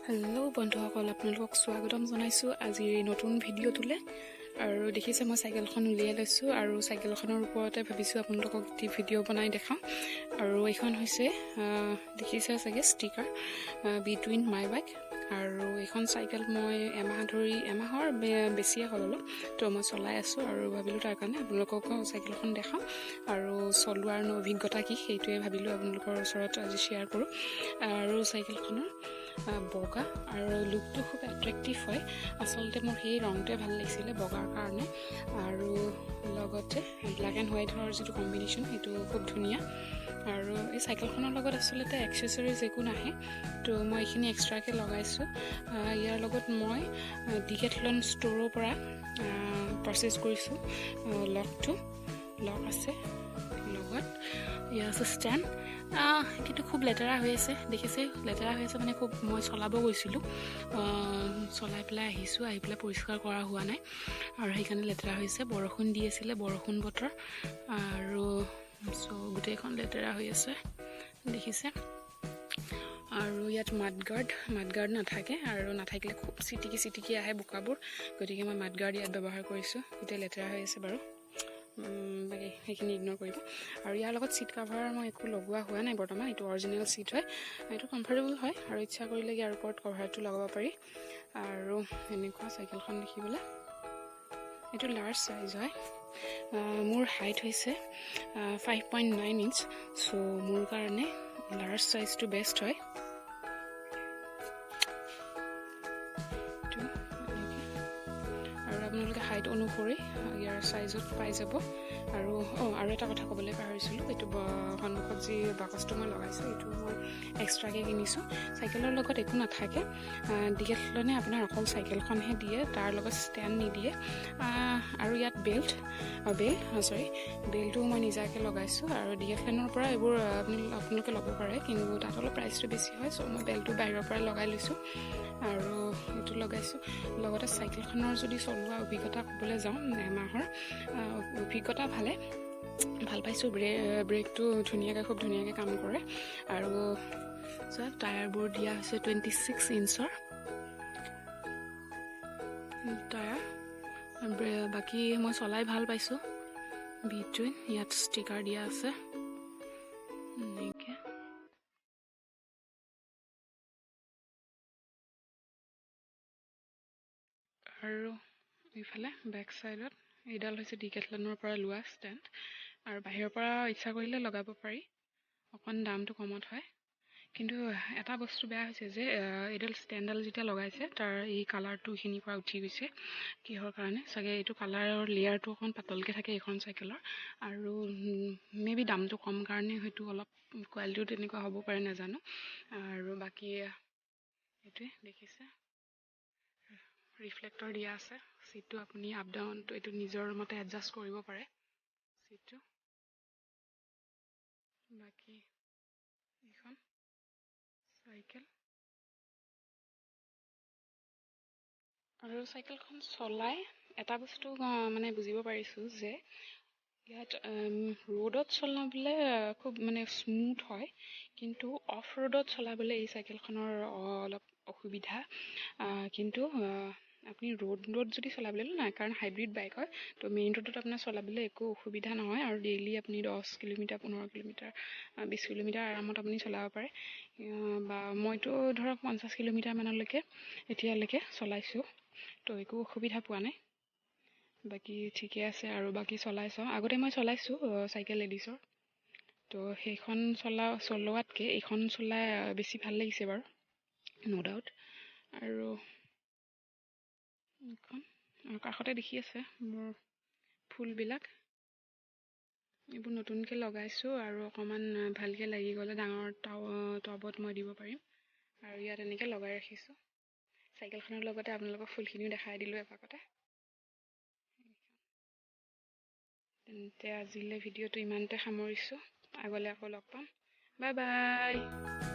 Hello' বন্ধুসকল, আপোনালোকক স্বাগতম জনাইছোঁ আজিৰ নতুন ভিডিঅ'টোলৈ। আৰু দেখিছে মই চাইকেলখন উলিয়াই লৈছোঁ আৰু চাইকেলখনৰ ওপৰতে ভাবিছোঁ আপোনালোকক এটি ভিডিঅ' বনাই দেখাওঁ। আৰু এইখন হৈছে দেখিছে চাগে ষ্টিকাৰ বিটুইন মাই বাইক। আৰু এইখন চাইকেল মই এমাহৰ বেছিয়ে হ'ল অলপ, তো মই চলাই আছোঁ আৰু ভাবিলোঁ তাৰ কাৰণে আপোনালোকক চাইকেলখন দেখাওঁ আৰু চলোৱাৰ অভিজ্ঞতা কি সেইটোৱে ভাবিলোঁ আপোনালোকৰ ওচৰত আজি শ্বেয়াৰ কৰোঁ। আৰু চাইকেলখনৰ বগা আৰু লুকটো খুব এট্ৰেক্টিভ হয়। আচলতে মোৰ সেই ৰংটোৱে ভাল লাগিছিলে বগাৰ কাৰণে, আৰু লগতে ব্লেক এণ্ড হোৱাইটৰ যিটো কম্বিনেশ্যন সেইটো খুব ধুনীয়া। আৰু এই চাইকেলখনৰ লগত আচলতে এক্সেচৰিজ একো নাহে, তো মই এইখিনি এক্সট্ৰাকৈ লগাইছোঁ। ইয়াৰ লগত মই ডিকেথলন ষ্ট'ৰৰ পৰা পাৰচেছ কৰিছোঁ। লক আছে লগত, ইয়াৰ আছে ষ্টেণ্ড। কিন্তু খুব লেতেৰা হৈ আছে, দেখিছে লেতেৰা হৈ আছে মানে খুব। মই চলাব গৈছিলোঁ, চলাই পেলাই আহি পেলাই পৰিষ্কাৰ কৰা হোৱা নাই আৰু সেইকাৰণে লেতেৰা হৈছে। বৰষুণ দি আছিলে, বৰষুণ বতৰ, আৰু গোটেইখন লেতেৰা হৈ আছে দেখিছে। আৰু ইয়াত মাডগাৰ্ড নাথাকে, আৰু নাথাকিলে খুব চিটিকি আহে বোকাবোৰ, গতিকে মই মাডগাৰ্ড ইয়াত ব্যৱহাৰ কৰিছোঁ। গোটেই লেতেৰা হৈ আছে বাৰু, বাকী সেইখিনি ইগন'ৰ কৰিব। আৰু ইয়াৰ লগত ছিট কাভাৰ মই একো লগোৱা হোৱা নাই বৰ্তমান, এইটো অৰিজিনেল ছিট হয়, এইটো কমফৰ্টেবল হয় আৰু ইচ্ছা কৰিলে ইয়াৰ ওপৰত কভাৰটো লগাব পাৰি। আৰু এনেকুৱা চাইকেলখন দেখিবলৈ, এইটো লাৰ্জ চাইজ হয়। মোৰ হাইট হৈছে 5.9 ইঞ্চ, চ' মোৰ কাৰণে লাৰ্জ চাইজটো বেষ্ট হয়। আৰু আপোনালোকে হাইট অনুসৰি ইয়াৰ চাইজত পাই যাব। আৰু এটা কথা ক'বলৈ পাহৰিছিলোঁ, এইটো সন্মুখত যি বাকচটো মই লগাইছোঁ এইটো মই এক্সট্ৰাকৈ কিনিছোঁ। চাইকেলৰ লগত একো নাথাকে, ডিকেথলনে আপোনাৰ অকল চাইকেলখনহে দিয়ে, তাৰ লগত ষ্টেণ্ড নিদিয়ে। আৰু ইয়াত বেল্টটো মই নিজাকৈ লগাইছোঁ। আৰু ডিকেথলনৰ পৰা এইবোৰ আপোনালোকে ল'ব পাৰে, কিন্তু তাত অলপ প্ৰাইচটো বেছি হয়, চ' মই বেল্টটো বাহিৰৰ পৰা লগাই লৈছোঁ আৰু এইটো লগাইছোঁ। লগতে চাইকেলখনৰ যদি চলোৱা অভিজ্ঞতা ক'বলৈ যাওঁ, এমাহৰ অভিজ্ঞতা ভাল পাইছোঁ। ব্ৰেকটো খুব ধুনীয়াকৈ কাম কৰে। আৰু টায়াৰবোৰ দিয়া হৈছে 26 ইঞ্চৰ টায়াৰ। বাকী মই চলাই ভাল পাইছোঁ। বিটুইন ইয়াত ষ্টিকাৰ দিয়া আছে এনেকৈ। আৰু এইফালে বেক চাইডত এইডাল হৈছে ডিকেথলনৰ পৰা লোৱা ষ্টেণ্ড, আৰু বাহিৰৰ পৰা ইচ্ছা কৰিলে লগাব পাৰি, অকণ দামটো কমত হয়। কিন্তু এটা বস্তু বেয়া হৈছে যে এইডাল ষ্টেণ্ডডাল যেতিয়া লগাইছে তাৰ এই কালাৰটো এইখিনিৰ পৰা উঠি গৈছে। কিহৰ কাৰণে চাগে, এইটো কালাৰৰ লেয়াৰটো অকণ পাতলকৈ থাকে এইখন চাইকেলৰ, আৰু মেবি দামটো কম কাৰণে হয়তো অলপ কোৱালিটিও তেনেকুৱা হ'ব পাৰে, নাজানো। আৰু বাকী এইটোৱে দেখিছে, ৰিফ্লেক্টৰ দিয়া আছে। ছিটটো আপুনি আপ ডাউনটো এইটো নিজৰ মতে এডজাষ্ট কৰিব পাৰে ছিটটো। বাকী এইখন চাইকেল, আৰু চাইকেলখন চলাই এটা বস্তু মানে বুজিব পাৰিছোঁ যে ইয়াত ৰ'দত চলাবলৈ খুব স্মুথ হয়, কিন্তু অফ ৰ'ডত চলাবলৈ এই চাইকেলখনৰ অলপ অসুবিধা। কিন্তু আপুনি ৰ'দত যদি চলাবলৈ নাই, কাৰণ হাইব্ৰিড বাইক হয়, তো মেইন ৰোডত আপোনাৰ চলাবলৈ একো অসুবিধা নহয়। আৰু ডেইলি আপুনি 10 কিলোমিটাৰ 15 কিলোমিটাৰ 20 কিলোমিটাৰ আৰামত আপুনি চলাব পাৰে। বা মইতো ধৰক 50 কিলোমিটাৰমানলৈকে এতিয়ালৈকে চলাইছোঁ, তো একো অসুবিধা পোৱা নাই। বাকী ঠিকে আছে। আৰু বাকী আগতে মই চলাইছোঁ চাইকেল লেডিছৰ, তো সেইখন চলোৱাতকৈ এইখন চলাই বেছি ভাল লাগিছে বাৰু, ন' ডাউট। আৰু কাষতে দেখি আছে মোৰ ফুলবিলাক, এইবোৰ নতুনকৈ লগাইছোঁ, আৰু অকণমান ভালকৈ লাগি গ'লে ডাঙৰ টবত মই দিব পাৰিম। আৰু ইয়াত এনেকৈ লগাই ৰাখিছোঁ। চাইকেলখনৰ লগতে আপোনালোকক ফুলখিনিও দেখাই দিলোঁ এপাকতে। তেন্তে আজিলৈ ভিডিঅ'টো ইমানতে সামৰিছোঁ, আগলৈ আকৌ লগ পাম। Bye bye.